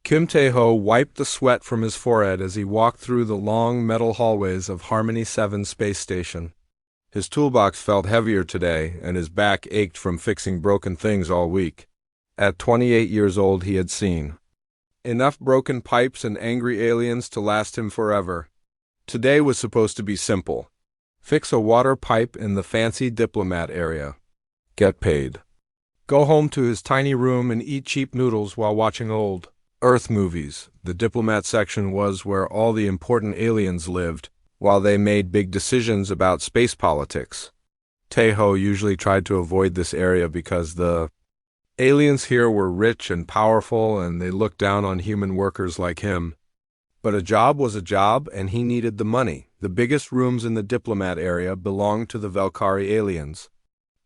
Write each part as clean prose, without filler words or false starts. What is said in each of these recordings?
Kim Tae-ho wiped the sweat from his forehead as he walked through the long metal hallways of Harmony 7 space station. His toolbox felt heavier today, and his back ached from fixing broken things all week. At 28 years old, he had seen enough broken pipes and angry aliens to last him forever. Today was supposed to be simple. Fix a water pipe in the fancy diplomat area. Get paid. Go home to his tiny room and eat cheap noodles while watching old Earth movies. The diplomat section was where all the important aliens lived, while they made big decisions about space politics. Tae-ho usually tried to avoid this area because the aliens here were rich and powerful and they looked down on human workers like him. But a job was a job and he needed the money. The biggest rooms in the diplomat area belonged to the Valkyrie aliens.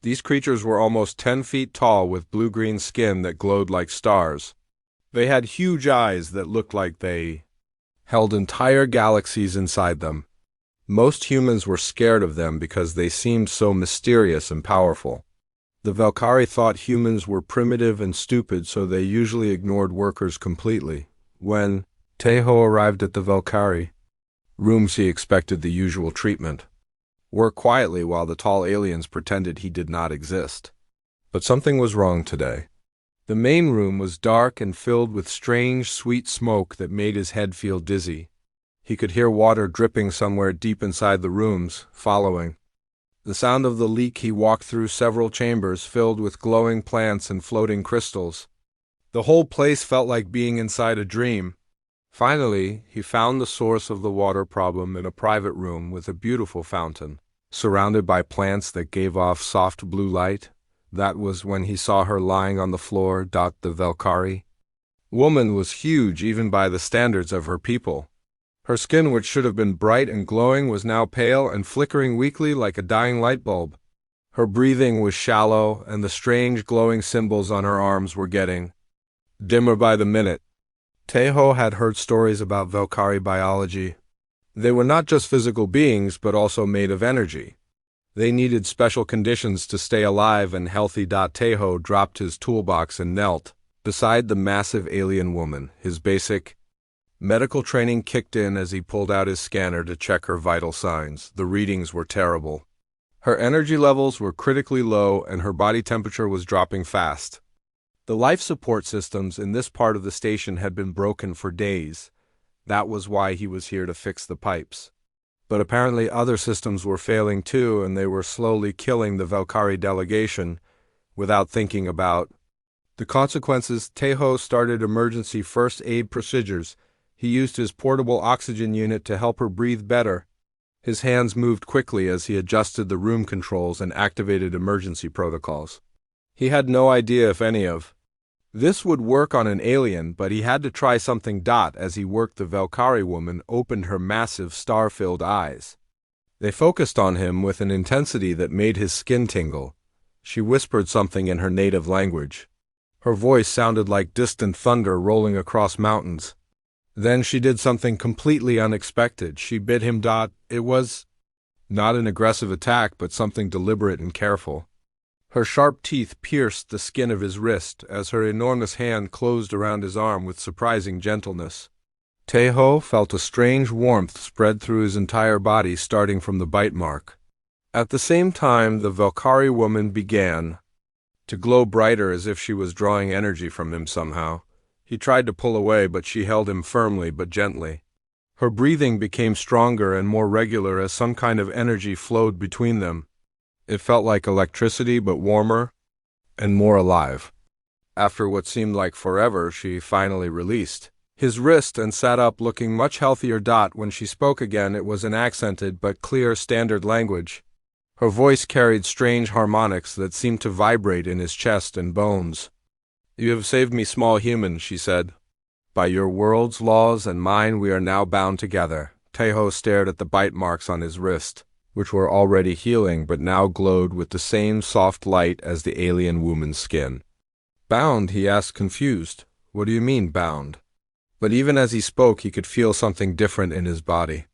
These creatures were almost 10 feet tall with blue-green skin that glowed like stars. They had huge eyes that looked like they held entire galaxies inside them. Most humans were scared of them because they seemed so mysterious and powerful. The Valkyrie thought humans were primitive and stupid, so they usually ignored workers completely. When Tae-ho arrived at the Valkyrie rooms, he expected the usual treatment. Work quietly while the tall aliens pretended he did not exist. But something was wrong today. The main room was dark and filled with strange, sweet smoke that made his head feel dizzy. He could hear water dripping somewhere deep inside the rooms, following the sound of the leak. He walked through several chambers filled with glowing plants and floating crystals. The whole place felt like being inside a dream. Finally, he found the source of the water problem in a private room with a beautiful fountain, surrounded by plants that gave off soft blue light. That was when he saw her lying on the floor. The Valkyrie woman was huge even by the standards of her people. Her skin, which should have been bright and glowing, was now pale and flickering weakly like a dying light bulb. Her breathing was shallow, and the strange glowing symbols on her arms were getting dimmer by the minute. Tae-ho had heard stories about Valkyrie biology. They were not just physical beings, but also made of energy. They needed special conditions to stay alive and healthy. Tae-ho dropped his toolbox and knelt beside the massive alien woman. His basic medical training kicked in as he pulled out his scanner to check her vital signs. The readings were terrible. Her energy levels were critically low and her body temperature was dropping fast. The life support systems in this part of the station had been broken for days. That was why he was here to fix the pipes. But apparently other systems were failing too, and they were slowly killing the Valkyrie delegation without thinking about the consequences. Tae-ho started emergency first aid procedures. He used his portable oxygen unit to help her breathe better. His hands moved quickly as he adjusted the room controls and activated emergency protocols. He had no idea if any of this would work on an alien, but he had to try something. As he worked, the Valkyrie woman opened her massive star-filled eyes. They focused on him with an intensity that made his skin tingle. She whispered something in her native language. Her voice sounded like distant thunder rolling across mountains. Then she did something completely unexpected. She bit him. It was not an aggressive attack, but something deliberate and careful. Her sharp teeth pierced the skin of his wrist as her enormous hand closed around his arm with surprising gentleness. Tae-ho felt a strange warmth spread through his entire body, starting from the bite mark. At the same time, the Valkyrie woman began to glow brighter, as if she was drawing energy from him somehow. He tried to pull away, but she held him firmly but gently. Her breathing became stronger and more regular as some kind of energy flowed between them. It felt like electricity, but warmer and more alive. After what seemed like forever, she finally released his wrist and sat up, looking much healthier. When she spoke again, it was an accented but clear standard language. Her voice carried strange harmonics that seemed to vibrate in his chest and bones. "You have saved me, small human," she said. "By your world's laws and mine, we are now bound together." Tae-ho stared at the bite marks on his wrist, which were already healing but now glowed with the same soft light as the alien woman's skin. "Bound?" he asked, confused. "What do you mean, bound?" But even as he spoke, he could feel something different in his body.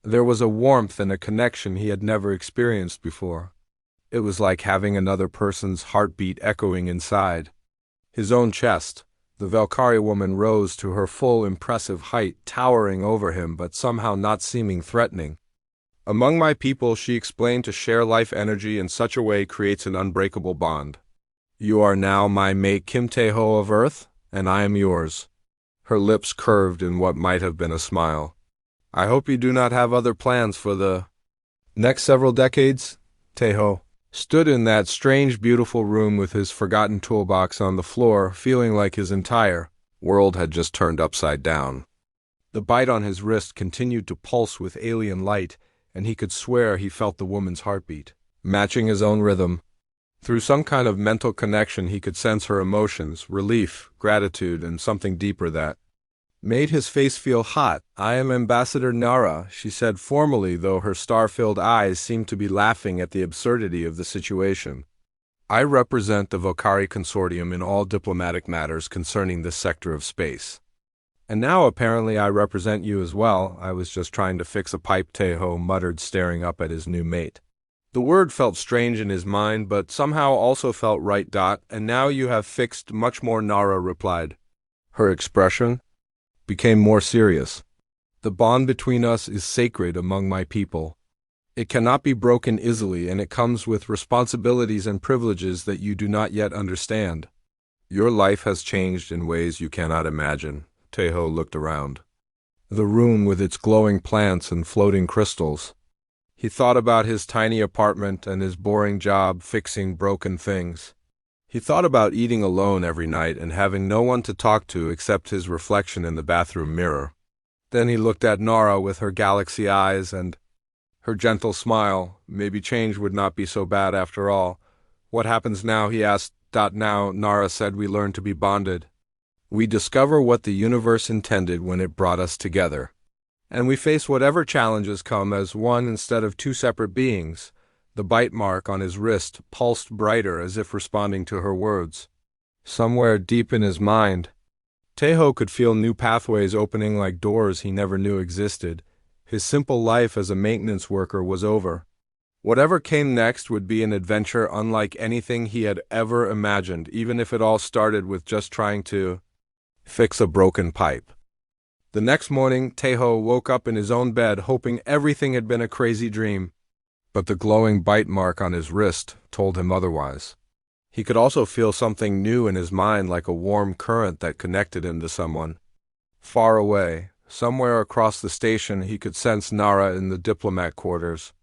There was a warmth and a connection he had never experienced before. It was like having another person's heartbeat echoing inside his own chest. The Valkyrie woman rose to her full impressive height, towering over him but somehow not seeming threatening. Among my people, she explained, to share life energy in such a way creates an unbreakable bond. You are now my mate Kim Tae-ho of Earth, and I am yours. Her lips curved in what might have been a smile. I hope you do not have other plans for the next several decades. Tae-ho stood in that strange, beautiful room with his forgotten toolbox on the floor, feeling like his entire world had just turned upside down. The bite on his wrist continued to pulse with alien light, and he could swear he felt the woman's heartbeat, matching his own rhythm. Through some kind of mental connection, he could sense her emotions, relief, gratitude, and something deeper that made his face feel hot. I am Ambassador Nara, she said formally, though her star-filled eyes seemed to be laughing at the absurdity of the situation. I represent the Valkyrie Consortium in all diplomatic matters concerning this sector of space. And now apparently I represent you as well. I was just trying to fix a pipe, Tae-ho muttered, staring up at his new mate. The word felt strange in his mind, but somehow also felt right. And now you have fixed much more, Nara replied. Her expression became more serious. The bond between us is sacred among my people. It cannot be broken easily, and it comes with responsibilities and privileges that you do not yet understand. Your life has changed in ways you cannot imagine. Tae-ho looked around the room with its glowing plants and floating crystals. He thought about his tiny apartment and his boring job fixing broken things. He thought about eating alone every night and having no one to talk to except his reflection in the bathroom mirror. Then he looked at Nara with her galaxy eyes and her gentle smile. Maybe change would not be so bad after all. What happens now, he asked. Now, Nara said, we learn to be bonded. We discover what the universe intended when it brought us together. And we face whatever challenges come as one instead of two separate beings. The bite mark on his wrist pulsed brighter, as if responding to her words. Somewhere deep in his mind, Tae-ho could feel new pathways opening like doors he never knew existed. His simple life as a maintenance worker was over. Whatever came next would be an adventure unlike anything he had ever imagined, even if it all started with just trying to fix a broken pipe. The next morning, Tae-ho woke up in his own bed, hoping everything had been a crazy dream. But the glowing bite mark on his wrist told him otherwise. He could also feel something new in his mind, like a warm current that connected him to someone. Far away, somewhere across the station, he could sense Nara in the diplomat quarters.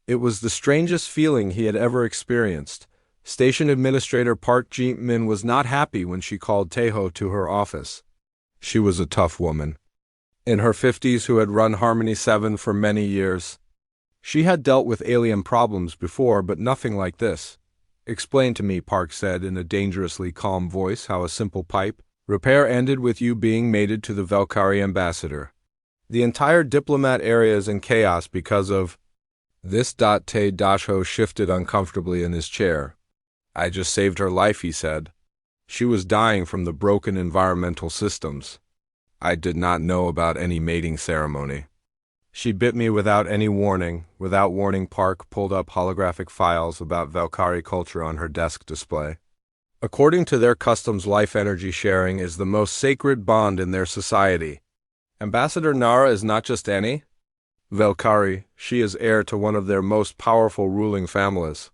It was the strangest feeling he had ever experienced. Station Administrator Park Ji-min was not happy when she called Tae-ho to her office. She was a tough woman, in her 50s, who had run Harmony 7 for many years. She had dealt with alien problems before, but nothing like this. Explain to me, Park said in a dangerously calm voice, how a simple pipe repair ended with you being mated to the Valkyrie ambassador. The entire diplomat area is in chaos because of this. Tae-ho shifted uncomfortably in his chair. I just saved her life, he said. She was dying from the broken environmental systems. I did not know about any mating ceremony. She bit me without any warning. Without warning, Park pulled up holographic files about Valkyrie culture on her desk display. According to their customs, life energy sharing is the most sacred bond in their society. Ambassador Nara is not just any Valkyrie, she is heir to one of their most powerful ruling families.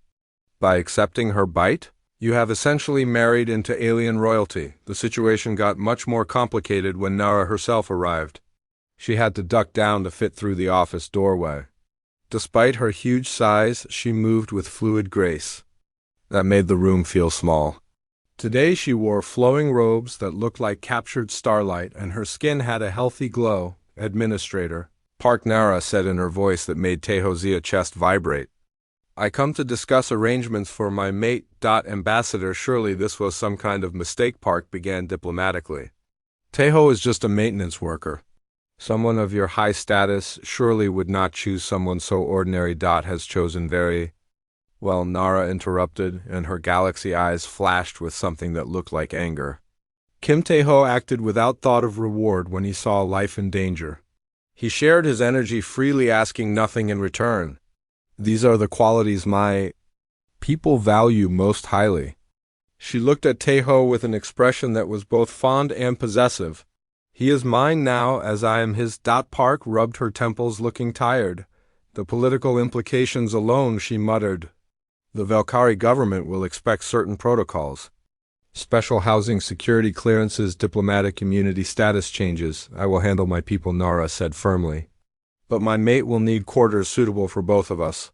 By accepting her bite, you have essentially married into alien royalty. The situation got much more complicated when Nara herself arrived. She had to duck down to fit through the office doorway. Despite her huge size, she moved with fluid grace. That made the room feel small. Today she wore flowing robes that looked like captured starlight, and her skin had a healthy glow. Administrator Park, Nara said in her voice that made Tae-ho's chest vibrate. I come to discuss arrangements for my mate. Ambassador, surely this was some kind of mistake, Park began diplomatically. Tae-ho is just a maintenance worker. Someone of your high status surely would not choose someone so ordinary. Has chosen very well, Nara interrupted, and her galaxy eyes flashed with something that looked like anger. Kim Tae-ho acted without thought of reward when he saw life in danger. He shared his energy freely, asking nothing in return. These are the qualities my people value most highly. She looked at Teho with an expression that was both fond and possessive. He is mine now, as I am his. Park rubbed her temples, looking tired. The political implications alone, she muttered. The Valkyrie government will expect certain protocols. Special housing, security clearances, diplomatic immunity, status changes. I will handle my people, Nara said firmly. But my mate will need quarters suitable for both of us.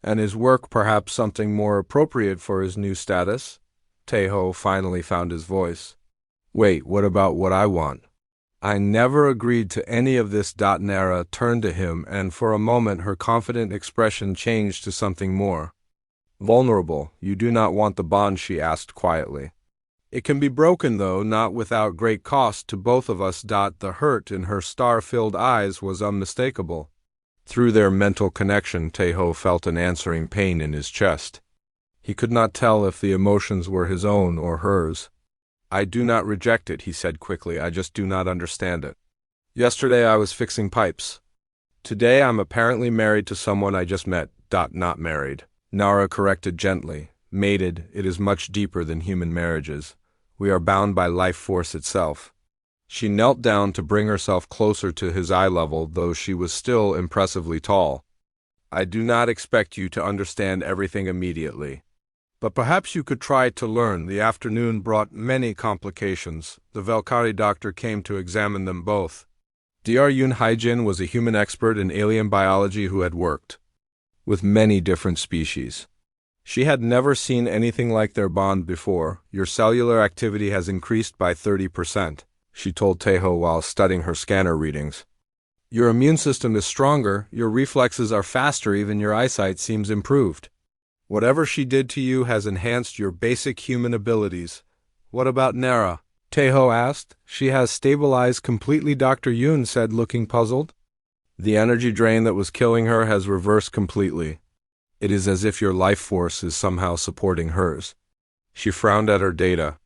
And his work perhaps something more appropriate for his new status? Teho finally found his voice. Wait, what about what I want? I never agreed to any of this. Nara turned to him, and for a moment her confident expression changed to something more vulnerable. You do not want the bond, she asked quietly. It can be broken, though, not without great cost to both of us. The hurt in her star-filled eyes was unmistakable. Through their mental connection, Teho felt an answering pain in his chest. He could not tell if the emotions were his own or hers. I do not reject it, he said quickly. I just do not understand it. Yesterday I was fixing pipes. Today I'm apparently married to someone I just met. Not married. Nara corrected gently. Mated, it is much deeper than human marriages. We are bound by life force itself. She knelt down to bring herself closer to his eye level, though she was still impressively tall. I do not expect you to understand everything immediately. But perhaps you could try to learn. The afternoon brought many complications. The Valkyrie doctor came to examine them both. Dr. Yoon Haijin was a human expert in alien biology who had worked with many different species. She had never seen anything like their bond before. Your cellular activity has increased by 30%, she told Teho while studying her scanner readings. Your immune system is stronger, your reflexes are faster, even your eyesight seems improved. Whatever she did to you has enhanced your basic human abilities. What about Nara? Teho asked. She has stabilized completely, Dr. Yoon said, looking puzzled. The energy drain that was killing her has reversed completely. It is as if your life force is somehow supporting hers. She frowned at her data.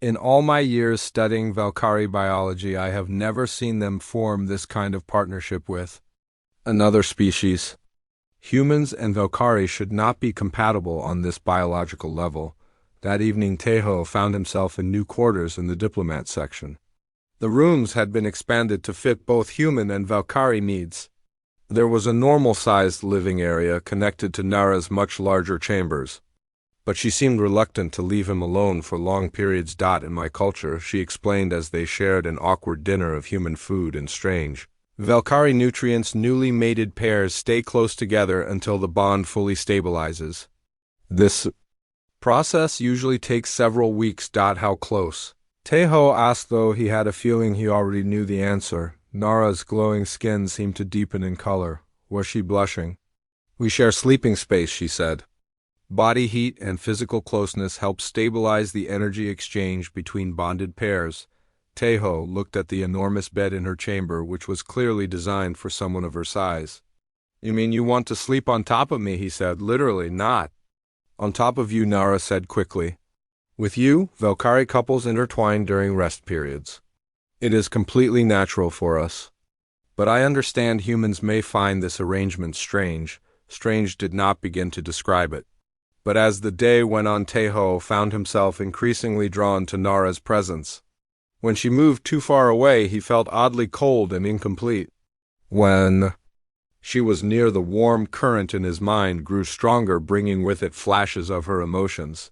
In all my years studying Valkyrie biology, I have never seen them form this kind of partnership with another species. Humans and Valkyrie should not be compatible on this biological level. That evening, Teho found himself in new quarters in the diplomat section. The rooms had been expanded to fit both human and Valkyrie needs. There was a normal-sized living area connected to Nara's much larger chambers. But she seemed reluctant to leave him alone for long periods. In my culture, she explained as they shared an awkward dinner of human food and strange Valkyrie nutrients. Newly mated pairs stay close together until the bond fully stabilizes. This process usually takes several weeks. How close? Teho asked, though he had a feeling he already knew the answer. Nara's glowing skin seemed to deepen in color. Was she blushing? We share sleeping space, she said. Body heat and physical closeness help stabilize the energy exchange between bonded pairs. Teho looked at the enormous bed in her chamber, which was clearly designed for someone of her size. You mean you want to sleep on top of me, he said. Literally not. On top of you, Nara said quickly. With you, Valkyrie couples intertwine during rest periods. It is completely natural for us. But I understand humans may find this arrangement strange. Strange did not begin to describe it. But as the day went on, Teho found himself increasingly drawn to Nara's presence. When she moved too far away, he felt oddly cold and incomplete. When she was near, the warm current in his mind grew stronger, bringing with it flashes of her emotions.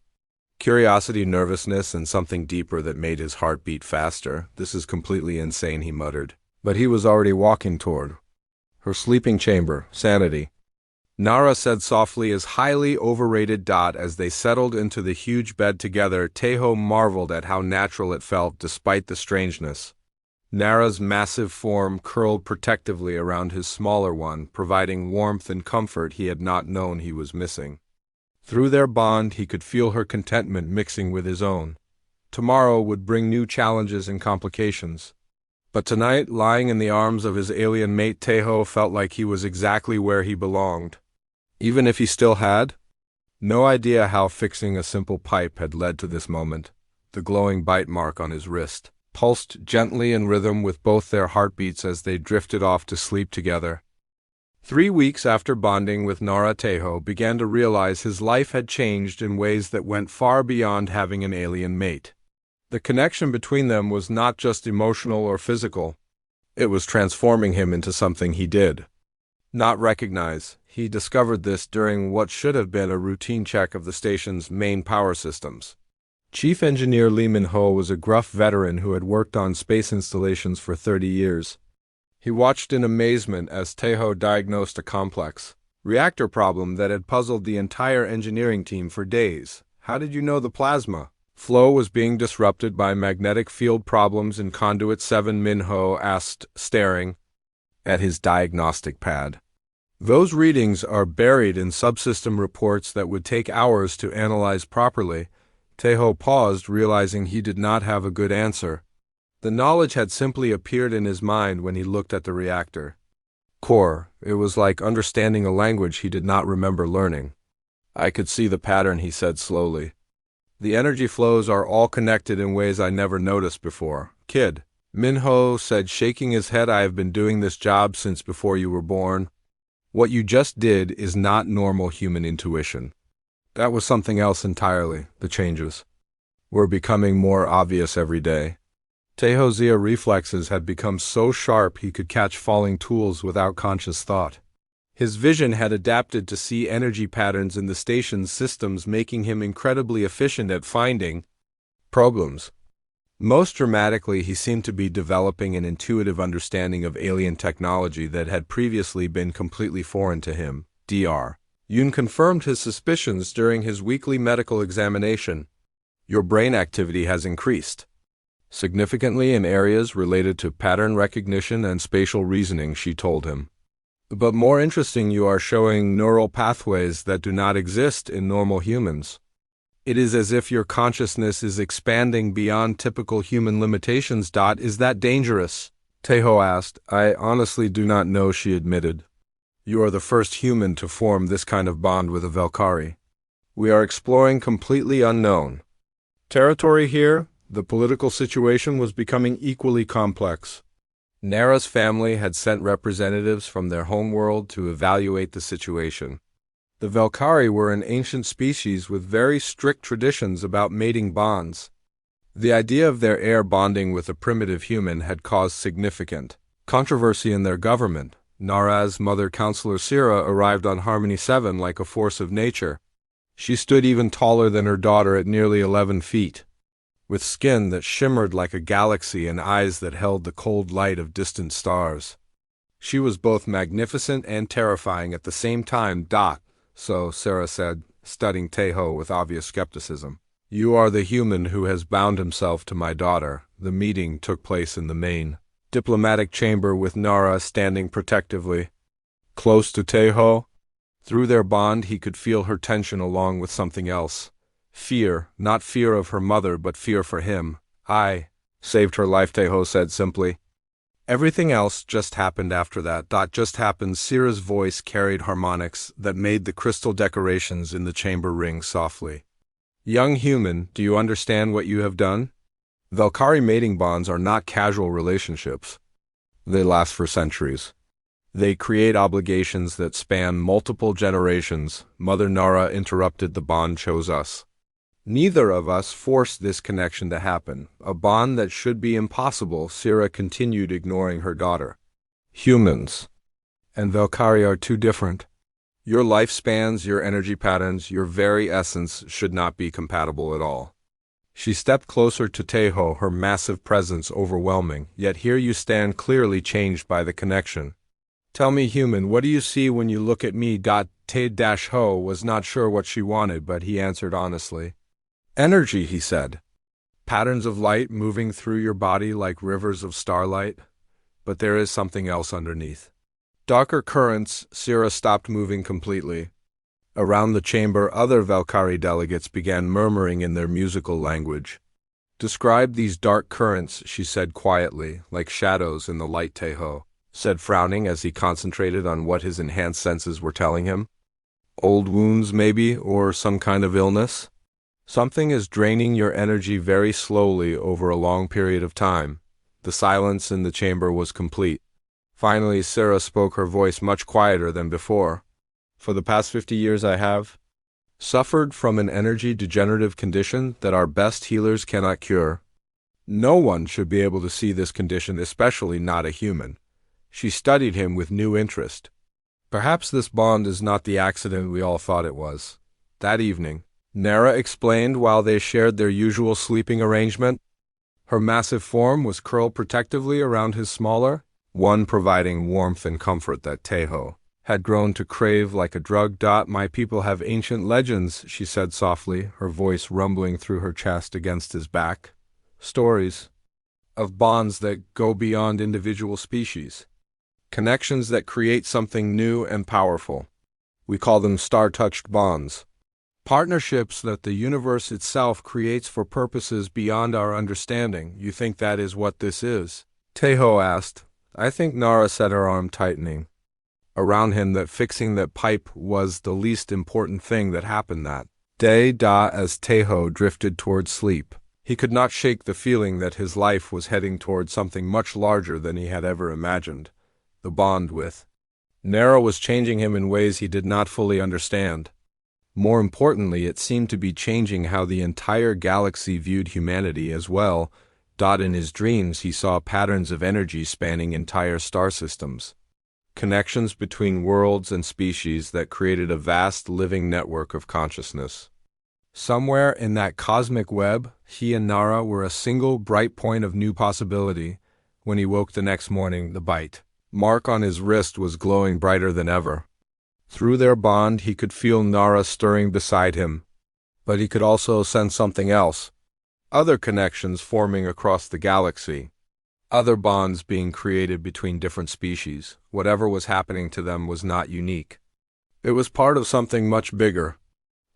Curiosity, nervousness, and something deeper that made his heart beat faster. This is completely insane, he muttered. But he was already walking toward her sleeping chamber. Sanity, Nara said softly, is highly overrated. As they settled into the huge bed together, Teho marveled at how natural it felt despite the strangeness. Nara's massive form curled protectively around his smaller one, providing warmth and comfort he had not known he was missing. Through their bond, he could feel her contentment mixing with his own. Tomorrow would bring new challenges and complications. But tonight, lying in the arms of his alien mate, Teho felt like he was exactly where he belonged. Even if he still had no idea how fixing a simple pipe had led to this moment. The glowing bite mark on his wrist pulsed gently in rhythm with both their heartbeats as they drifted off to sleep together. 3 weeks after bonding with Nara, Tejo began to realize his life had changed in ways that went far beyond having an alien mate. The connection between them was not just emotional or physical. It was transforming him into something he did not recognize. He discovered this during what should have been a routine check of the station's main power systems. Chief Engineer Lee Min-ho was a gruff veteran who had worked on space installations for 30 years. He watched in amazement as Tejo diagnosed a complex reactor problem that had puzzled the entire engineering team for days. How did you know the plasma flow was being disrupted by magnetic field problems in Conduit 7? Min-ho asked, staring at his diagnostic pad. Those readings are buried in subsystem reports that would take hours to analyze properly. Tejo paused, realizing he did not have a good answer. The knowledge had simply appeared in his mind when he looked at the reactor core. It was like understanding a language he did not remember learning. I could see the pattern, he said slowly. The energy flows are all connected in ways I never noticed before. Kid, Min-ho said, shaking his head. I have been doing this job since before you were born. What you just did is not normal human intuition. That was something else entirely. The changes were becoming more obvious every day. Tejo's reflexes had become so sharp he could catch falling tools without conscious thought. His vision had adapted to see energy patterns in the station's systems, making him incredibly efficient at finding problems. Most dramatically, he seemed to be developing an intuitive understanding of alien technology that had previously been completely foreign to him. Dr. Yoon confirmed his suspicions during his weekly medical examination. Your brain activity has increased significantly in areas related to pattern recognition and spatial reasoning, she told him. But more interesting, you are showing neural pathways that do not exist in normal humans. It is as if your consciousness is expanding beyond typical human limitations. Is that dangerous? Tejo asked. I honestly do not know, she admitted. You are the first human to form this kind of bond with a Valkyrie. We are exploring completely unknown territory here. The political situation was becoming equally complex. Nara's family had sent representatives from their homeworld to evaluate the situation. The Valkyrie were an ancient species with very strict traditions about mating bonds. The idea of their heir bonding with a primitive human had caused significant controversy in their government. Nara's mother, Counselor Sira, arrived on Harmony 7 like a force of nature. She stood even taller than her daughter at nearly 11 feet. With skin that shimmered like a galaxy and eyes that held the cold light of distant stars. She was both magnificent and terrifying at the same time. So, Sarah said, studying Tejo with obvious skepticism. You are the human who has bound himself to my daughter. The meeting took place in the main diplomatic chamber with Nara standing protectively close to Tejo. Through their bond he could feel her tension along with something else. Fear, not fear of her mother, but fear for him. I saved her life, Tejo said simply. Everything else just happened after that. Just happened. Sira's voice carried harmonics that made the crystal decorations in the chamber ring softly. Young human, do you understand what you have done? Valkyrie mating bonds are not casual relationships. They last for centuries. They create obligations that span multiple generations. Mother Nara interrupted. The bond chose us. Neither of us forced this connection to happen, a bond that should be impossible. Sira continued, ignoring her daughter. Humans and Valkyrie are too different. Your lifespans, your energy patterns, your very essence should not be compatible at all. She stepped closer to Tejo, her massive presence overwhelming, yet here you stand, clearly changed by the connection. Tell me, human, what do you see when you look at me? Tejo was not sure what she wanted, but he answered honestly. Energy, he said. Patterns of light moving through your body like rivers of starlight. But there is something else underneath. Darker currents. Sira stopped moving completely. Around the chamber, other Valkyrie delegates began murmuring in their musical language. Describe these dark currents, she said quietly, like shadows in the light. Tejo said, frowning as he concentrated on what his enhanced senses were telling him. Old wounds, maybe, or some kind of illness? Something is draining your energy very slowly over a long period of time. The silence in the chamber was complete. Finally, Sarah spoke, her voice much quieter than before. For the past 50 years I have suffered from an energy degenerative condition that our best healers cannot cure. No one should be able to see this condition, especially not a human. She studied him with new interest. Perhaps this bond is not the accident we all thought it was. That evening, Nara explained while they shared their usual sleeping arrangement. Her massive form was curled protectively around his smaller one, providing warmth and comfort that Teho had grown to crave like a drug. My people have ancient legends, she said softly, her voice rumbling through her chest against his back. Stories of bonds that go beyond individual species. Connections that create something new and powerful. We call them star-touched bonds. Partnerships that the universe itself creates for purposes beyond our understanding. You think that is what this is? Teho asked. I think, Nara said, her arm tightening around him, that fixing that pipe was the least important thing that happened that day. As Teho drifted toward sleep, he could not shake the feeling that his life was heading toward something much larger than he had ever imagined. The bond with Nara was changing him in ways he did not fully understand. More importantly, it seemed to be changing how the entire galaxy viewed humanity as well. In his dreams, he saw patterns of energy spanning entire star systems. Connections between worlds and species that created a vast living network of consciousness. Somewhere in that cosmic web, he and Nara were a single bright point of new possibility. When he woke the next morning, the bite mark on his wrist was glowing brighter than ever. Through their bond, he could feel Nara stirring beside him. But he could also sense something else. Other connections forming across the galaxy. Other bonds being created between different species. Whatever was happening to them was not unique. It was part of something much bigger.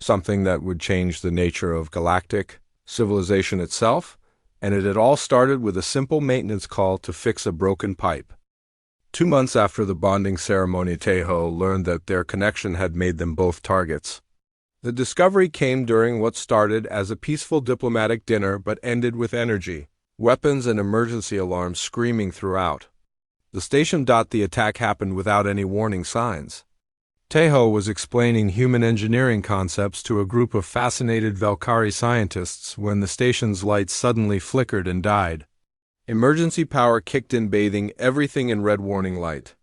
Something that would change the nature of galactic civilization itself. And it had all started with a simple maintenance call to fix a broken pipe. 2 months after the bonding ceremony, Teho learned that their connection had made them both targets. The discovery came during what started as a peaceful diplomatic dinner but ended with energy, weapons and emergency alarms screaming throughout the station. The attack happened without any warning signs. Teho was explaining human engineering concepts to a group of fascinated Valkyrie scientists when the station's lights suddenly flickered and died. Emergency power kicked in, bathing everything in red warning light.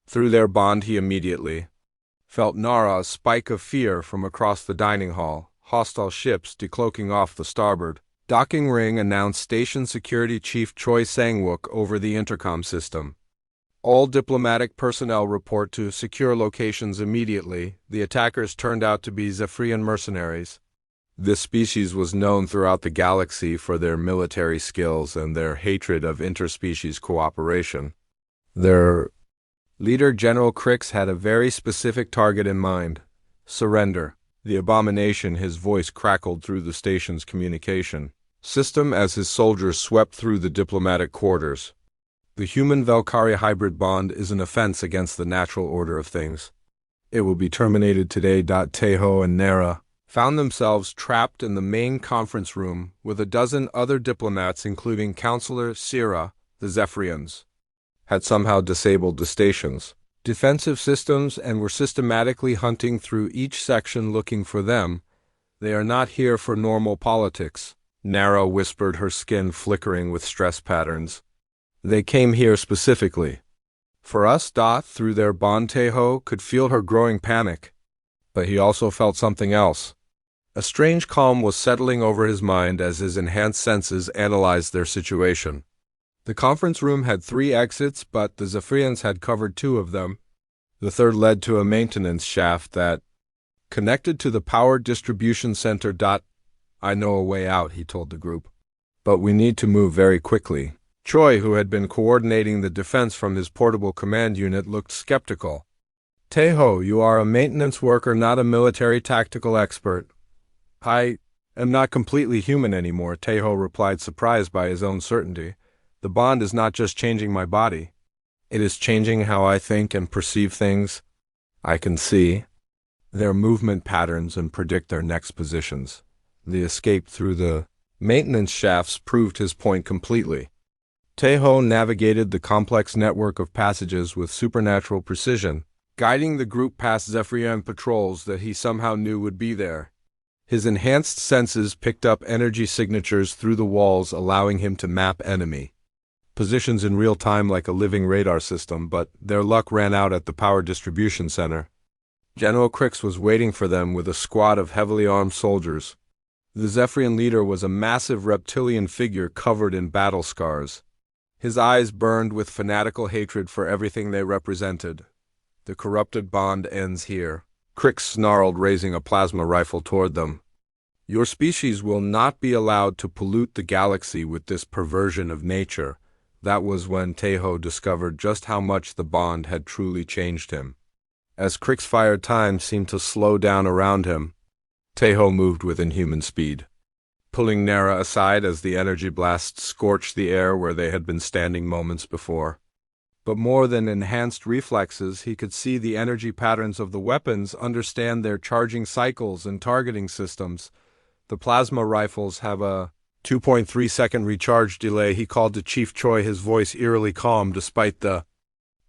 Through their bond, he immediately felt Nara, a spike of fear from across the dining hall. Hostile ships decloaking off the starboard docking ring, announced Station Security Chief Choi Sang-wook over the intercom system. All diplomatic personnel report to secure locations immediately. The attackers turned out to be Zephyrian mercenaries. This species was known throughout the galaxy for their military skills and their hatred of interspecies cooperation. Their leader, General Crix, had a very specific target in mind: surrender. The abomination, his voice crackled through the station's communication system as his soldiers swept through the diplomatic quarters. The human-Valkyrie hybrid bond is an offense against the natural order of things. It will be terminated today. Teho and Nara found themselves trapped in the main conference room with a dozen other diplomats, including Counselor Sira. The Zephyrians had somehow disabled the station's defensive systems and were systematically hunting through each section looking for them. They are not here for normal politics, Nara whispered, her skin flickering with stress patterns. They came here specifically for us. Through their bond, Teho could feel her growing panic. But he also felt something else. A strange calm was settling over his mind as his enhanced senses analyzed their situation. The conference room had 3 exits, but the Zephyrians had covered 2 of them. The third led to a maintenance shaft that connected to the power distribution center. I know a way out, he told the group. But we need to move very quickly. Choi, who had been coordinating the defense from his portable command unit, looked skeptical. Teho, you are a maintenance worker, not a military tactical expert. I am not completely human anymore, Teho replied, surprised by his own certainty. The bond is not just changing my body. It is changing how I think and perceive things. I can see their movement patterns and predict their next positions. The escape through the maintenance shafts proved his point completely. Tejo navigated the complex network of passages with supernatural precision, guiding the group past Zephyrian patrols that he somehow knew would be there. His enhanced senses picked up energy signatures through the walls, allowing him to map enemy positions in real time like a living radar system, but their luck ran out at the power distribution center. General Crix was waiting for them with a squad of heavily armed soldiers. The Zephyrian leader was a massive reptilian figure covered in battle scars. His eyes burned with fanatical hatred for everything they represented. The corrupted bond ends here. Crix snarled, raising a plasma rifle toward them. Your species will not be allowed to pollute the galaxy with this perversion of nature. That was when Tejo discovered just how much the bond had truly changed him. As Crix fired, time seemed to slow down around him. Tejo moved with inhuman speed, pulling Nara aside as the energy blast scorched the air where they had been standing moments before. But more than enhanced reflexes, he could see the energy patterns of the weapons, understand their charging cycles and targeting systems. The plasma rifles have a 2.3-second recharge delay, he called to Chief Choi, his voice eerily calm despite the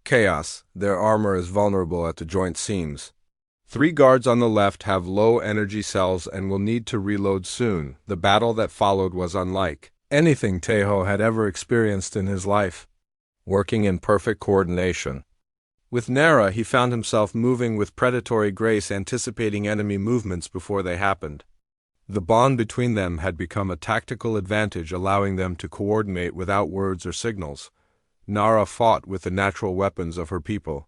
chaos. Their armor is vulnerable at the joint seams. 3 guards on the left have low energy cells and will need to reload soon. The battle that followed was unlike anything Tejo had ever experienced in his life, working in perfect coordination. With Nara, he found himself moving with predatory grace, anticipating enemy movements before they happened. The bond between them had become a tactical advantage, allowing them to coordinate without words or signals. Nara fought with the natural weapons of her people.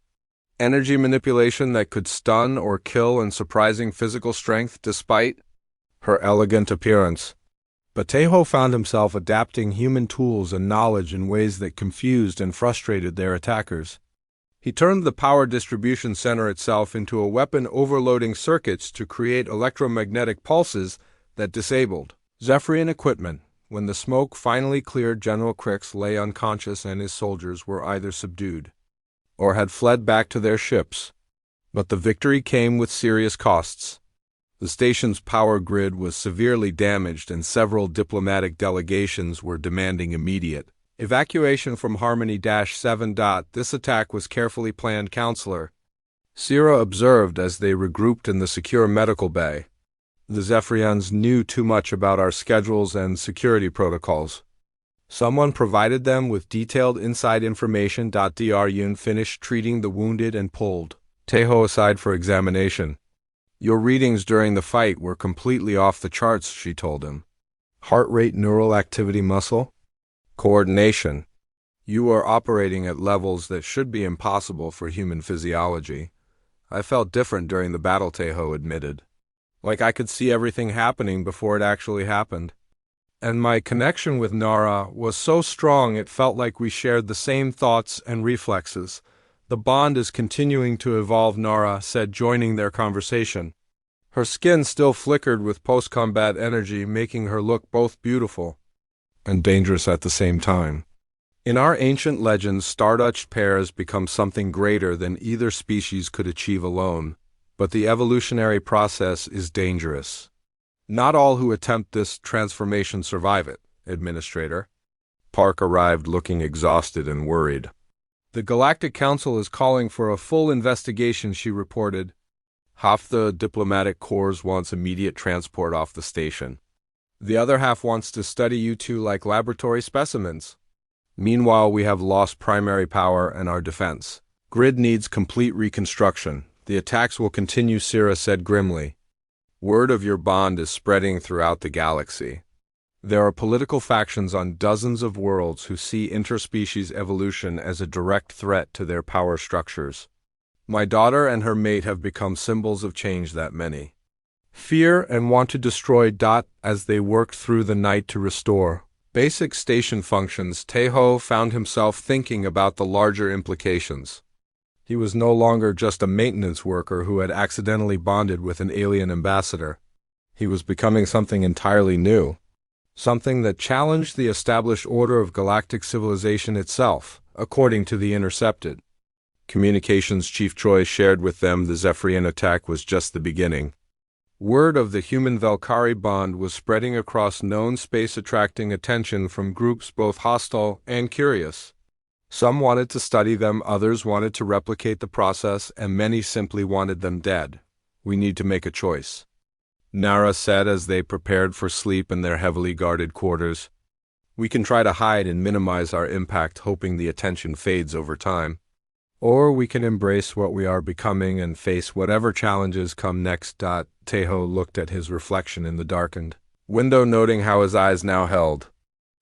Energy manipulation that could stun or kill, and surprising physical strength despite her elegant appearance. But Tejo found himself adapting human tools and knowledge in ways that confused and frustrated their attackers. He turned the power distribution center itself into a weapon, overloading circuits to create electromagnetic pulses that disabled Zephyrian equipment. When the smoke finally cleared, General Crix lay unconscious and his soldiers were either subdued or had fled back to their ships. But the victory came with serious costs. The station's power grid was severely damaged and several diplomatic delegations were demanding immediate evacuation from Harmony-7. This attack was carefully planned, Counselor Sierra observed as they regrouped in the secure medical bay. The Zephyrians knew too much about our schedules and security protocols. Someone provided them with detailed inside information. Dr. Yun finished treating the wounded and pulled Tejo aside for examination. Your readings during the fight were completely off the charts, she told him. Heart rate, neural activity, muscle coordination. You are operating at levels that should be impossible for human physiology. I felt different during the battle, Tejo admitted. Like I could see everything happening before it actually happened. And my connection with Nara was so strong it felt like we shared the same thoughts and reflexes. The bond is continuing to evolve, Nara said, joining their conversation. Her skin still flickered with post-combat energy, making her look both beautiful and dangerous at the same time. In our ancient legends, Stardust pairs become something greater than either species could achieve alone. But the evolutionary process is dangerous. Not all who attempt this transformation survive it, Administrator. Park arrived looking exhausted and worried. The Galactic Council is calling for a full investigation, she reported. Half the diplomatic corps wants immediate transport off the station. The other half wants to study you two like laboratory specimens. Meanwhile, we have lost primary power and our defense grid needs complete reconstruction. The attacks will continue, Sierra said grimly. Word of your bond is spreading throughout the galaxy. There are political factions on dozens of worlds who see interspecies evolution as a direct threat to their power structures. My daughter and her mate have become symbols of change that many fear and want to destroy. As they worked through the night to restore basic station functions, Tejo found himself thinking about the larger implications. He was no longer just a maintenance worker who had accidentally bonded with an alien ambassador. He was becoming something entirely new, something that challenged the established order of galactic civilization itself, according to the Intercepted. Communications Chief Choi shared with them the Zephyrian attack was just the beginning. Word of the human-Valkyrie bond was spreading across known space, attracting attention from groups both hostile and curious. Some wanted to study them, others wanted to replicate the process, and many simply wanted them dead. We need to make a choice, Nara said as they prepared for sleep in their heavily guarded quarters. We can try to hide and minimize our impact, hoping the attention fades over time. Or we can embrace what we are becoming and face whatever challenges come next. Teho looked at his reflection in the darkened window, noting how his eyes now held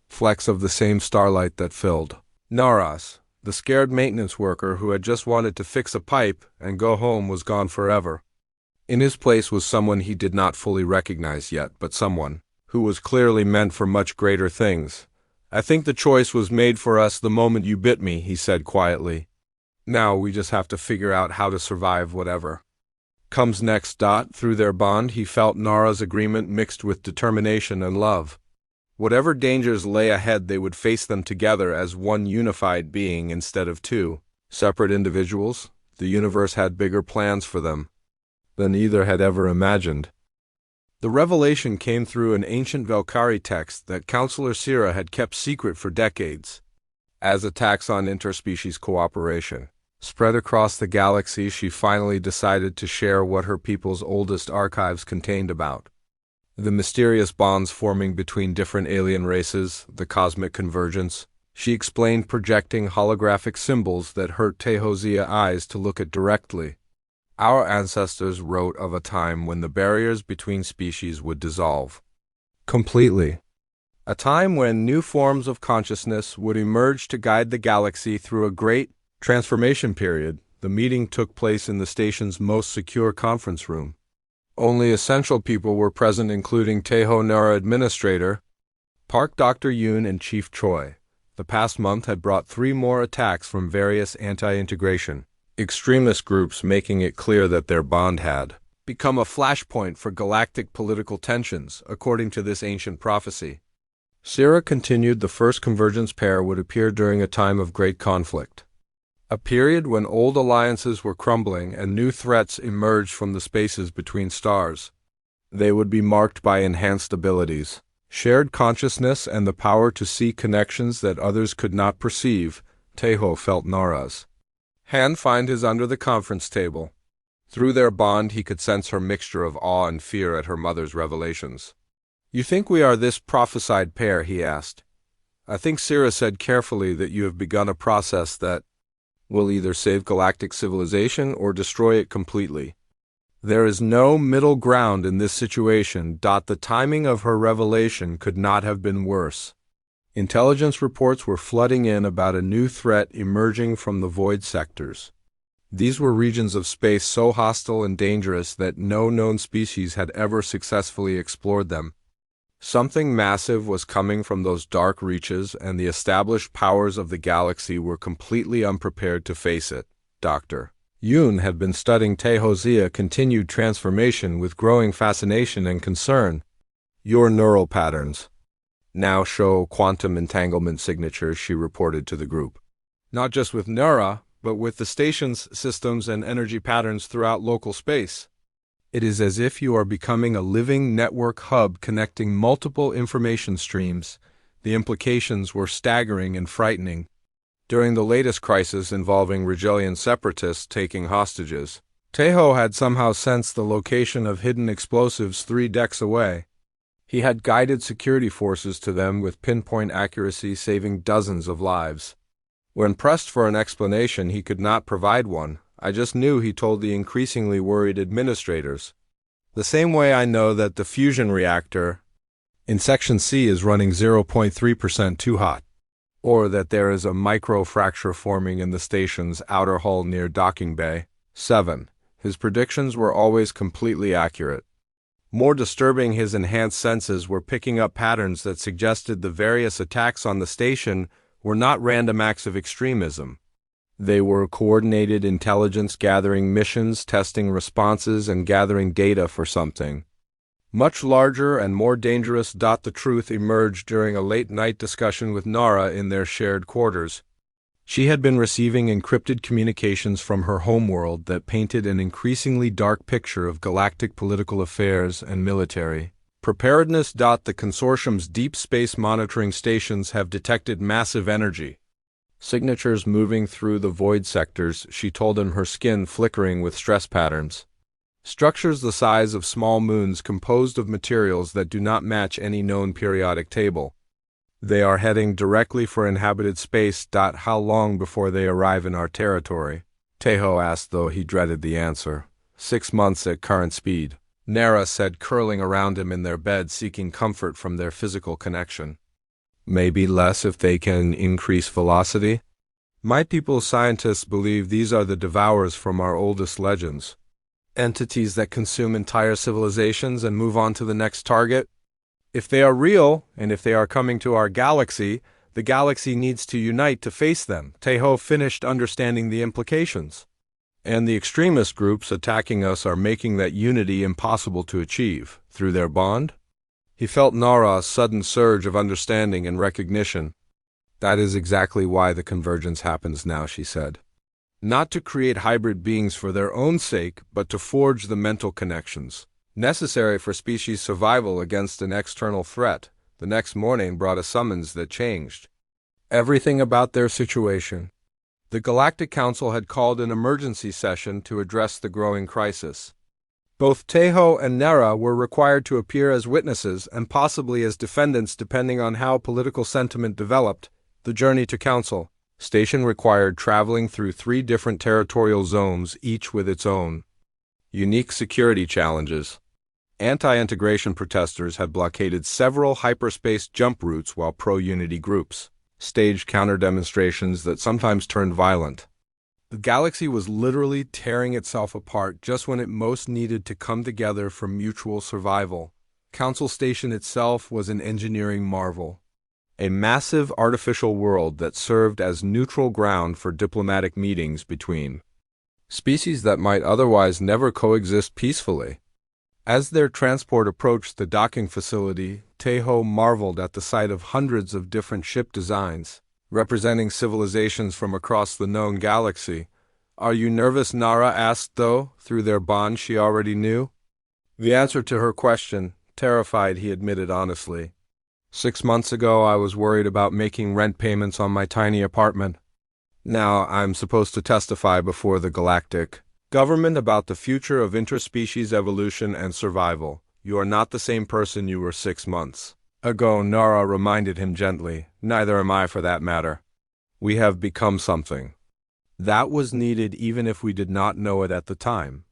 flecks of the same starlight that filled Naras. The scared maintenance worker who had just wanted to fix a pipe and go home was gone forever. In his place was someone he did not fully recognize yet, but someone who was clearly meant for much greater things. I think the choice was made for us the moment you bit me, he said quietly. Now we just have to figure out how to survive whatever comes next. Through their bond, he felt Nara's agreement mixed with determination and love. Whatever dangers lay ahead, they would face them together as one unified being instead of two separate individuals. The universe had bigger plans for them than either had ever imagined. The revelation came through an ancient Valkyrie text that Counselor Sira had kept secret for decades. As attacks on interspecies cooperation spread across the galaxy, she finally decided to share what her people's oldest archives contained about the mysterious bonds forming between different alien races, the cosmic convergence. She explained, projecting holographic symbols that hurt Tehozia's eyes to look at directly. Our ancestors wrote of a time when the barriers between species would dissolve completely. A time when new forms of consciousness would emerge to guide the galaxy through a great transformation period. The meeting took place in the station's most secure conference room. Only essential people were present, including Teho Nara Administrator, Park Dr. Yoon, and Chief Choi. The past month had brought 3 more attacks from various anti-integration extremist groups, making it clear that their bond had become a flashpoint for galactic political tensions, according to this ancient prophecy. Sira continued, the first convergence pair would appear during a time of great conflict, a period when old alliances were crumbling and new threats emerged from the spaces between stars. They would be marked by enhanced abilities, shared consciousness, and the power to see connections that others could not perceive. Teho felt Nara's hand find his under the conference table. Through their bond, he could sense her mixture of awe and fear at her mother's revelations. You think we are this prophesied pair? He asked. I think Sira said carefully that you have begun a process that will either save galactic civilization or destroy it completely. There is no middle ground in this situation. The timing of her revelation could not have been worse. Intelligence reports were flooding in about a new threat emerging from the void sectors. These were regions of space so hostile and dangerous that no known species had ever successfully explored them. Something massive was coming from those dark reaches, and the established powers of the galaxy were completely unprepared to face it. Dr. Yoon had been studying Tehozia's continued transformation with growing fascination and concern. Your neural patterns now show quantum entanglement signatures, she reported to the group. Not just with Nara, but with the station's systems and energy patterns throughout local space. It is as if you are becoming a living network hub connecting multiple information streams. The implications were staggering and frightening. During the latest crisis involving Rigelian separatists taking hostages, Teho had somehow sensed the location of hidden explosives 3 decks away. He had guided security forces to them with pinpoint accuracy, saving dozens of lives. When pressed for an explanation, he could not provide one. I just knew, he told the increasingly worried administrators. The same way I know that the fusion reactor in Section C is running 0.3% too hot, or that there is a microfracture forming in the station's outer hull near Docking Bay. 7. His predictions were always completely accurate. More disturbing, his enhanced senses were picking up patterns that suggested the various attacks on the station were not random acts of extremism. They were coordinated intelligence-gathering missions, testing responses and gathering data for something much larger and more dangerous. The truth emerged during a late-night discussion with Nara in their shared quarters. She had been receiving encrypted communications from her homeworld that painted an increasingly dark picture of galactic political affairs and military preparedness. The consortium's deep space monitoring stations have detected massive energy signatures moving through the void sectors, she told him, her skin flickering with stress patterns. Structures the size of small moons composed of materials that do not match any known periodic table. They are heading directly for inhabited space. How long before they arrive in our territory? Tejo asked, though he dreaded the answer. 6 months at current speed, Nara said, curling around him in their bed, seeking comfort from their physical connection. Maybe less if they can increase velocity? My people's scientists believe these are the devourers from our oldest legends. Entities that consume entire civilizations and move on to the next target. If they are real, and if they are coming to our galaxy, the galaxy needs to unite to face them. Tejo finished understanding the implications. And the extremist groups attacking us are making that unity impossible to achieve. Through their bond? He felt Nara's sudden surge of understanding and recognition. That is exactly why the convergence happens now, she said. Not to create hybrid beings for their own sake, but to forge the mental connections necessary for species survival against an external threat. The next morning brought a summons that changed everything about their situation. The Galactic Council had called an emergency session to address the growing crisis. Both Tejo and Nara were required to appear as witnesses and possibly as defendants depending on how political sentiment developed. The journey to Council Station required traveling through 3 different territorial zones, each with its own unique security challenges. Anti-integration protesters had blockaded several hyperspace jump routes while pro-unity groups staged counter-demonstrations that sometimes turned violent. The galaxy was literally tearing itself apart just when it most needed to come together for mutual survival. Council Station itself was an engineering marvel. A massive artificial world that served as neutral ground for diplomatic meetings between species that might otherwise never coexist peacefully. As their transport approached the docking facility, Tejo marveled at the sight of hundreds of different ship designs, representing civilizations from across the known galaxy. Are you nervous? Nara asked, though, through their bond she already knew. The answer to her question, terrified, he admitted honestly. 6 months ago I was worried about making rent payments on my tiny apartment. Now I'm supposed to testify before the galactic government about the future of interspecies evolution and survival. You are not the same person you were 6 months ago, Nara reminded him gently. Neither am I, for that matter. We have become something that was needed even if we did not know it at the time.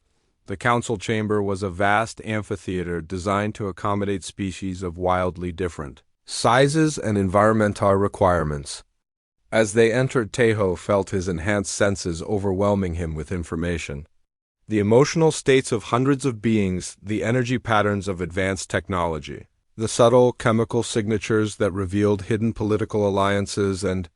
The council chamber was a vast amphitheater designed to accommodate species of wildly different sizes and environmental requirements. As they entered, Tejo felt his enhanced senses overwhelming him with information. The emotional states of hundreds of beings, the energy patterns of advanced technology, the subtle chemical signatures that revealed hidden political alliances and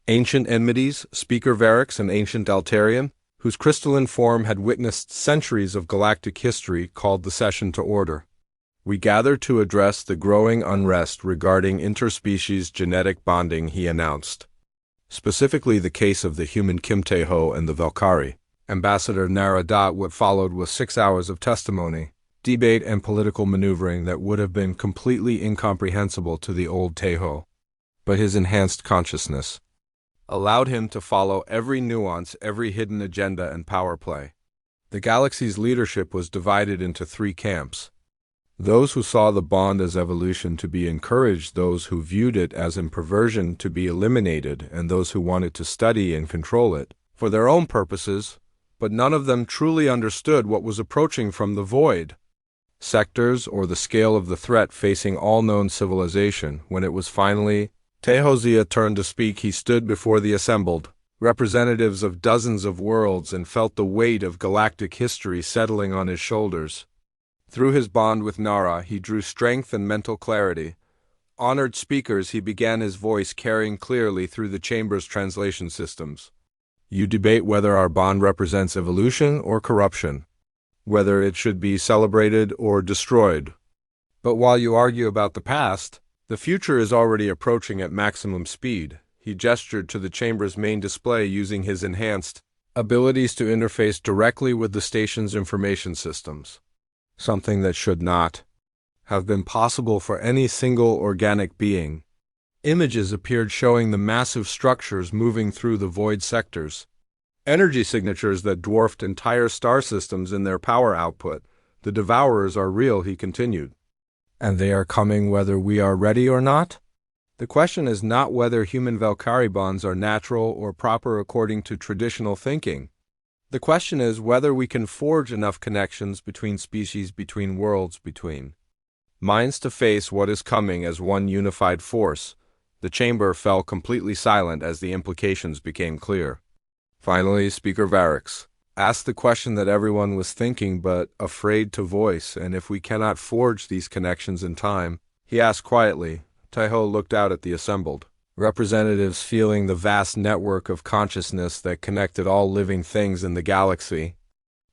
ancient enmities. Speaker Varix, an ancient Altarian, whose crystalline form had witnessed centuries of galactic history, called the session to order. We gather to address the growing unrest regarding interspecies genetic bonding, he announced. Specifically the case of the human Kim Tejo and the Valkyrie. Ambassador Nara. What followed was 6 hours of testimony, debate, and political maneuvering that would have been completely incomprehensible to the old Tejo. But his enhanced consciousness allowed him to follow every nuance, every hidden agenda and power play. The galaxy's leadership was divided into 3 camps. Those who saw the bond as evolution to be encouraged, those who viewed it as in perversion to be eliminated, and those who wanted to study and control it for their own purposes, but none of them truly understood what was approaching from the void sectors or the scale of the threat facing all known civilization. When it was finally Tejo's turn to speak, he stood before the assembled representatives of dozens of worlds and felt the weight of galactic history settling on his shoulders. Through his bond with Nara, he drew strength and mental clarity. Honored speakers, he began, his voice carrying clearly through the chamber's translation systems. You debate whether our bond represents evolution or corruption, whether it should be celebrated or destroyed. But while you argue about the past, the future is already approaching at maximum speed. He gestured to the chamber's main display using his enhanced abilities to interface directly with the station's information systems, something that should not have been possible for any single organic being. Images appeared showing the massive structures moving through the void sectors, energy signatures that dwarfed entire star systems in their power output. The Devourers are real, he continued. And they are coming whether we are ready or not? The question is not whether human Valkyrie bonds are natural or proper according to traditional thinking. The question is whether we can forge enough connections between species, between worlds, between minds to face what is coming as one unified force. The chamber fell completely silent as the implications became clear. Finally, Speaker Varix asked the question that everyone was thinking but afraid to voice, and if we cannot forge these connections in time, he asked quietly. Taiho looked out at the assembled representatives, feeling the vast network of consciousness that connected all living things in the galaxy.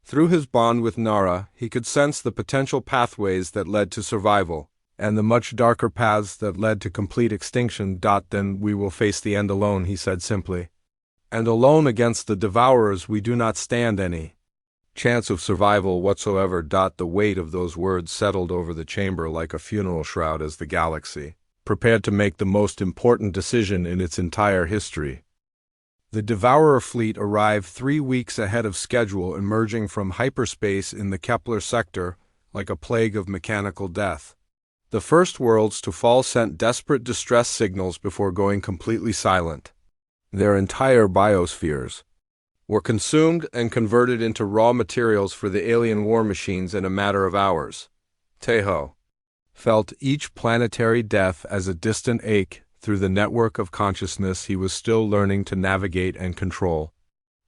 Through his bond with Nara, he could sense the potential pathways that led to survival, and the much darker paths that led to complete extinction. Then we will face the end alone, he said simply. And alone against the Devourers we do not stand any chance of survival whatsoever. The weight of those words settled over the chamber like a funeral shroud as the galaxy prepared to make the most important decision in its entire history. The Devourer fleet arrived 3 weeks ahead of schedule, emerging from hyperspace in the Kepler sector like a plague of mechanical death. The first worlds to fall sent desperate distress signals before going completely silent. Their entire biospheres were consumed and converted into raw materials for the alien war machines in a matter of hours. Taiho felt each planetary death as a distant ache through the network of consciousness he was still learning to navigate and control.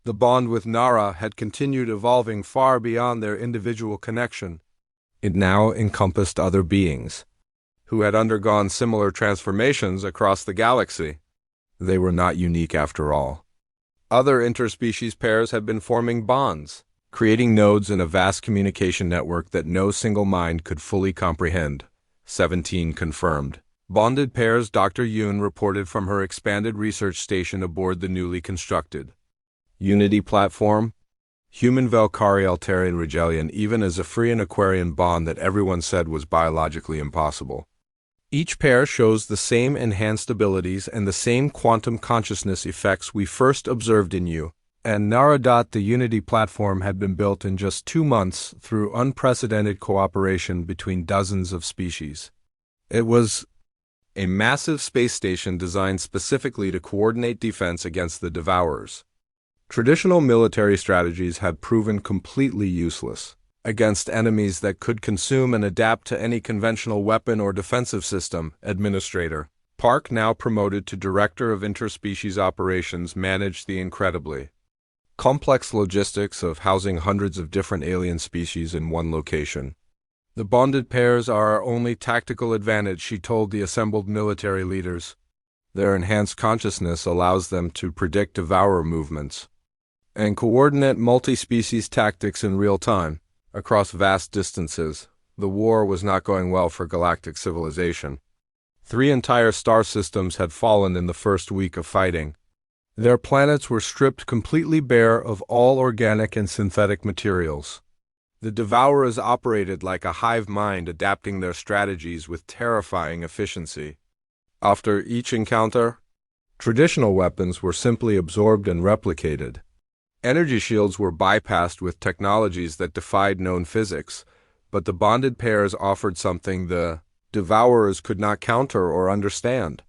The bond with Nara had continued evolving far beyond their individual connection. It now encompassed other beings who had undergone similar transformations across the galaxy. They were not unique after all. Other interspecies pairs had been forming bonds, creating nodes in a vast communication network that no single mind could fully comprehend. 17 confirmed bonded pairs, Dr. Yoon reported from her expanded research station aboard the newly constructed Unity platform. Human Valkyrie Altarian Regelian, even as a Freean Aquarian bond that everyone said was biologically impossible. Each pair shows the same enhanced abilities and the same quantum consciousness effects we first observed in you. And Nara. The Unity platform had been built in just 2 months through unprecedented cooperation between dozens of species. It was a massive space station designed specifically to coordinate defense against the Devourers. Traditional military strategies had proven completely useless against enemies that could consume and adapt to any conventional weapon or defensive system. Administrator Park, now promoted to Director of Interspecies Operations, managed the incredibly complex logistics of housing hundreds of different alien species in one location. The bonded pairs are our only tactical advantage, she told the assembled military leaders. Their enhanced consciousness allows them to predict Devourer movements and coordinate multi-species tactics in real time across vast distances. The war was not going well for galactic civilization. 3 entire star systems had fallen in the first week of fighting. Their planets were stripped completely bare of all organic and synthetic materials. The Devourers operated like a hive mind, adapting their strategies with terrifying efficiency. After each encounter, traditional weapons were simply absorbed and replicated. Energy shields were bypassed with technologies that defied known physics, but the bonded pairs offered something the Devourers could not counter or understand.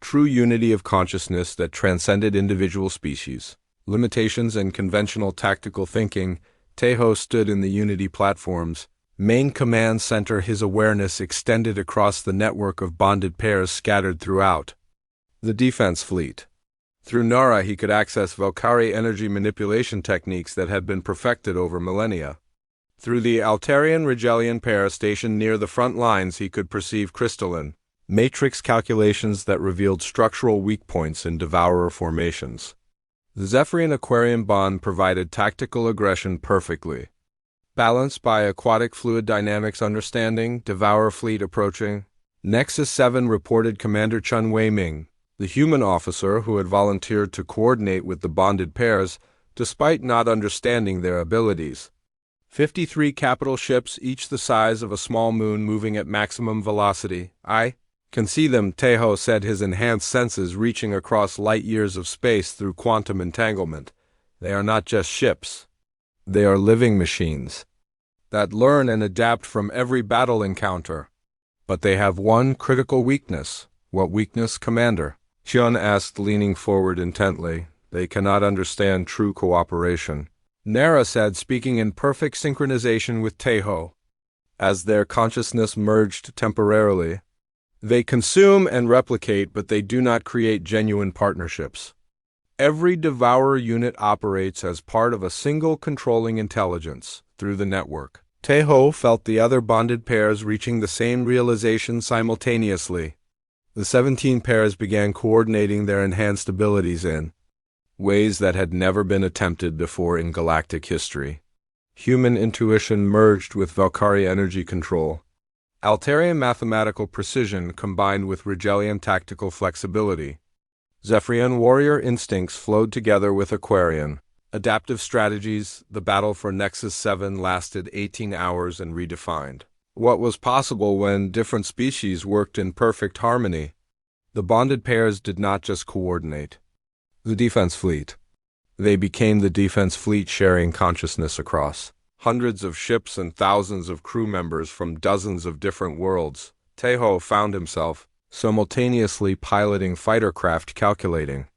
True unity of consciousness that transcended individual species, limitations, and conventional tactical thinking. Taiho stood in the Unity platform's main command center, his awareness extended across the network of bonded pairs scattered throughout the defense fleet. Through Nara, he could access Valkyrie energy manipulation techniques that had been perfected over millennia. Through the Altarian Regelian pair stationed near the front lines, he could perceive crystalline matrix calculations that revealed structural weak points in Devourer formations. The Zephyrian Aquarian bond provided tactical aggression perfectly balanced by aquatic fluid dynamics understanding. Devourer fleet approaching. Nexus 7 reported Commander Chun Wei-Ming. The human officer who had volunteered to coordinate with the bonded pairs, despite not understanding their abilities. 53 capital ships, each the size of a small moon, moving at maximum velocity. I can see them, Tejo said, his enhanced senses reaching across light years of space through quantum entanglement. They are not just ships. They are living machines that learn and adapt from every battle encounter. But they have one critical weakness. What weakness, Commander? Xion asked, leaning forward intently. They cannot understand true cooperation. Nara said, speaking in perfect synchronization with Tejo. As their consciousness merged temporarily, they consume and replicate, but they do not create genuine partnerships. Every Devourer unit operates as part of a single controlling intelligence through the network. Tejo felt the other bonded pairs reaching the same realization simultaneously. The 17 pairs began coordinating their enhanced abilities in ways that had never been attempted before in galactic history. Human intuition merged with Valkyrie energy control. Altarian mathematical precision combined with Rigelian tactical flexibility. Zephyrian warrior instincts flowed together with Aquarian adaptive strategies. The battle for Nexus 7 lasted 18 hours and redefined what was possible when different species worked in perfect harmony. The bonded pairs did not just coordinate the defense fleet. They became the defense fleet, sharing consciousness across hundreds of ships and thousands of crew members from dozens of different worlds. Tejo found himself simultaneously piloting fighter craft, calculating